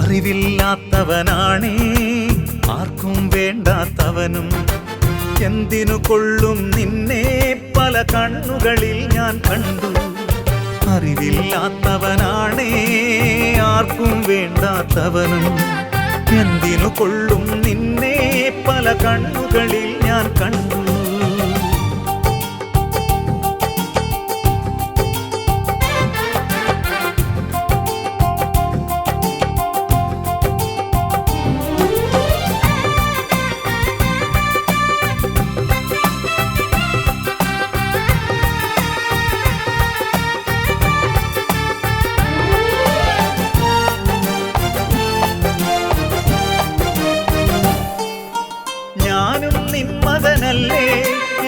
അറിവില്ലാത്തവനാണേ ആർക്കും വേണ്ടാത്തവനും. എന്തിനു കൊള്ളും നിന്നെ പല കണ്ണുകളിൽ ഞാൻ കണ്ടു. അറിവില്ലാത്തവനാണേ ആർക്കും വേണ്ടാത്തവനും. എന്തിനു കൊള്ളും നിന്നെ പല കണ്ണുകളിൽ ഞാൻ കണ്ടു. ഞാനും നിന്മകനല്ലേ,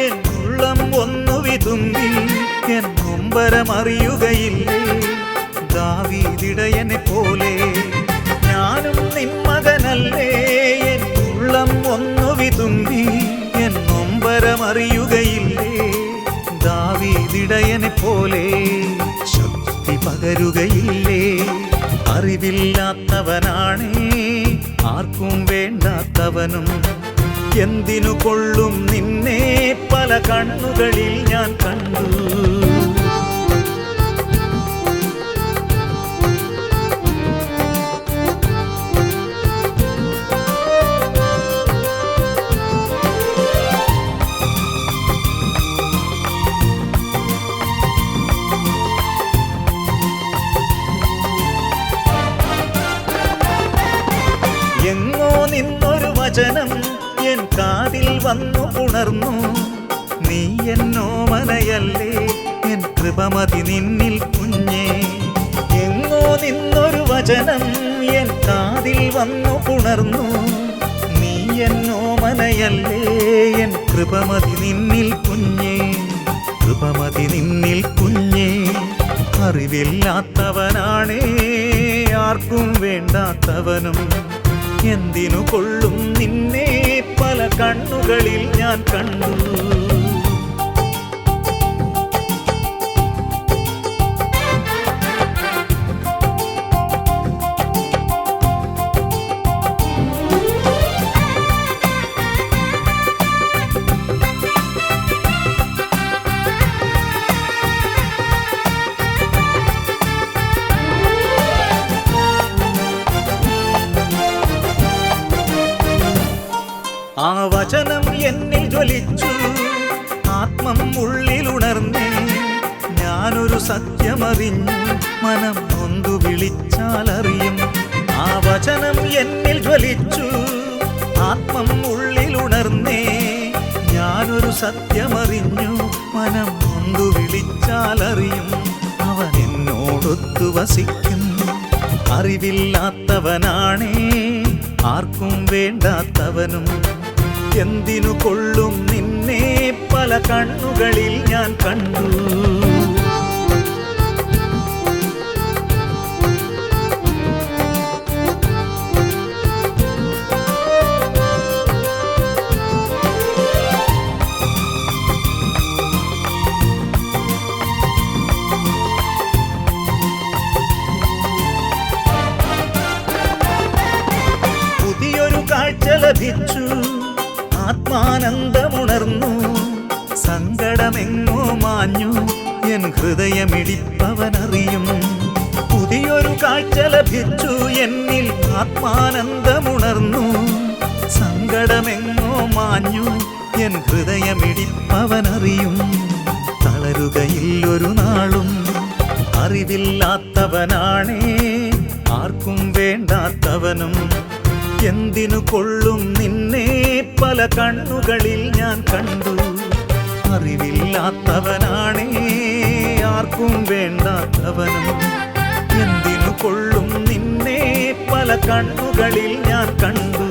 എൻ ഉള്ളം ഒന്നു വിതുമ്പി എൻ നൊമ്പരമറിയുകയില്ലേ ദാവീദിടയനെ പോലെ. ഞാനും നിന്മകനല്ലേ, എൻ ഉള്ളം ഒന്നു വിതുമ്പി എൻ നൊമ്പരമറിയുകയില്ലേ ദാവീദിടയനെ പോലെ. ശക്തി പകരുകയില്ലേ. അറിവില്ലാത്തവനാണേ ആർക്കും വേണ്ടാത്തവനും. എന്തിനു കൊള്ളും നിന്നെ പല കണ്ണുകളിൽ ഞാൻ കണ്ടു. എങ്ങോ നിന്നൊരു വചനം എൻ കാതിൽ വന്നു ഉണർന്നു. നീ എന്നോമനയല്ലേ, എൻ കൃപമതി നിന്നിൽ കുഞ്ഞേ. എങ്ങോ നിന്നൊരു വചനം എൻ കാതിൽ വന്നു ഉണർന്നു. നീ എന്നോമനയല്ലേ, എൻ കൃപമതി നിന്നിൽ കുഞ്ഞേ. കൃപമതി നിന്നിൽ കുഞ്ഞേ. അറിവില്ലാത്തവനാണേ ആർക്കും വേണ്ടാത്തവനും. എന്തിനു കൊള്ളും നിന്നെ പല കണ്ണുകളിൽ ഞാൻ കണ്ടു. ആ വചനം എന്നിൽ ജ്വലിച്ചു, ആത്മം ഉള്ളിലുണർന്നേ. ഞാനൊരു സത്യമറിഞ്ഞു, മനം നൊന്തു വിളിച്ചാലറിയും. ആ വചനം എന്നിൽ ജ്വലിച്ചു, ആത്മം ഉള്ളിലുണർന്നേ. ഞാനൊരു സത്യമറിഞ്ഞു, മനം നൊന്തു വിളിച്ചാലറിയും. അവൻ എന്നോടൊത്തു വസിക്കും. അറിവില്ലാത്തവനാണേ ആർക്കും വേണ്ടാത്തവനും. എന്തിനു കൊള്ളും നിന്നെ പല കണ്ണുകളിൽ ഞാൻ കണ്ടു. പുതിയൊരു കാഴ്ച ലഭിച്ചു, ആത്മാനന്ദമുണർന്നു. സങ്കടമെങ്ങോ മാഞ്ഞു, എൻ ഹൃദയമിടിപ്പവനറിയും. പുതിയൊരു കാഴ്ച ലഭിച്ചു, എന്നിൽ ആത്മാനന്ദമുണർന്നു. സങ്കടമെങ്ങോ മാഞ്ഞു, എൻ ഹൃദയമിടിപ്പവനറിയും. തളരുകയില്ലൊരു നാളും. അറിവില്ലാത്തവനാണേ ആർക്കും വേണ്ടാത്തവനും. എന്തിനു കൊള്ളും നിന്നെ പല കണ്ണുകളിൽ ഞാൻ കണ്ടു. അറിവില്ലാത്തവനാണേ ആർക്കും വേണ്ടാത്തവനും. എന്തിനു കൊള്ളും നിന്നെ പല കണ്ണുകളിൽ ഞാൻ കണ്ടു.